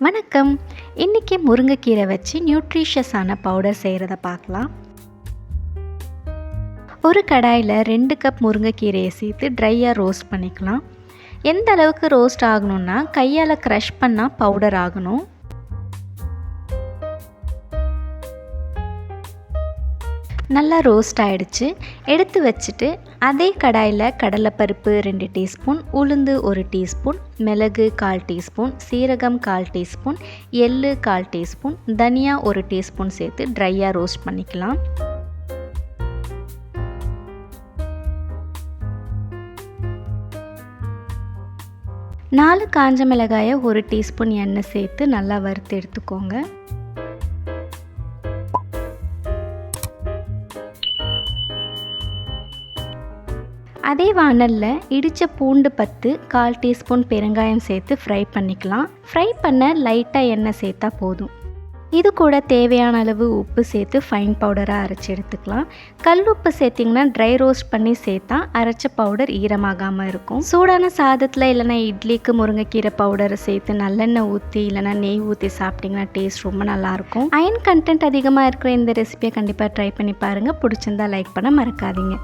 வணக்கம். இன்றைக்கி முருங்கைக்கீரை வச்சு நியூட்ரிஷியஸான பவுடர் செய்கிறத பார்க்கலாம். ஒரு கடாயில் 2 கப் முருங்கைக்கீரையை சேர்த்து ட்ரையாக ரோஸ்ட் பண்ணிக்கலாம். எந்த அளவுக்கு ரோஸ்ட் ஆகணும்னா கையால் க்ரஷ் பண்ணால் பவுடர் ஆகணும். நல்லா ரோஸ்ட் ஆகிடுச்சு. எடுத்து வச்சுட்டு அதே கடாயில் கடலைப்பருப்பு 2 டீஸ்பூன், உளுந்து 1 டீஸ்பூன், மிளகு 1/4 டீஸ்பூன், சீரகம் 1/4 டீஸ்பூன், எள்ளு 1/4 டீஸ்பூன், தனியா 1 டீஸ்பூன் சேர்த்து ட்ரையாக ரோஸ்ட் பண்ணிக்கலாம். நாலு காஞ்ச மிளகாயை 1 டீஸ்பூன் எண்ணெய் சேர்த்து நல்லா வறுத்து எடுத்துக்கோங்க. அதே வாணலில் இடித்த பூண்டு 10, 1/4 டீஸ்பூன் பெருங்காயம் சேர்த்து ஃப்ரை பண்ணிக்கலாம். ஃப்ரை பண்ண லைட்டாக எண்ணெய் சேர்த்தா போதும். இது கூட தேவையான அளவு உப்பு சேர்த்து ஃபைன் பவுடராக அரைச்சி எடுத்துக்கலாம். கல் உப்பு சேர்த்திங்கன்னா ட்ரை ரோஸ்ட் பண்ணி சேர்த்தா அரைச்ச பவுடர் ஈரமாகாமல் இருக்கும். சூடான சாதத்தில் இல்லைனா இட்லிக்கு முருங்கைக்கீரை பவுடரை சேர்த்து நல்லெண்ணெய் ஊற்றி இல்லைனா நெய் ஊற்றி சாப்பிட்டிங்கன்னா டேஸ்ட் ரொம்ப நல்லாயிருக்கும். அயன் கண்டென்ட் அதிகமாக இருக்கிற இந்த ரெசிபியை கண்டிப்பாக ட்ரை பண்ணி பாருங்கள். பிடிச்சிருந்தா லைக் பண்ண மறக்காதீங்க.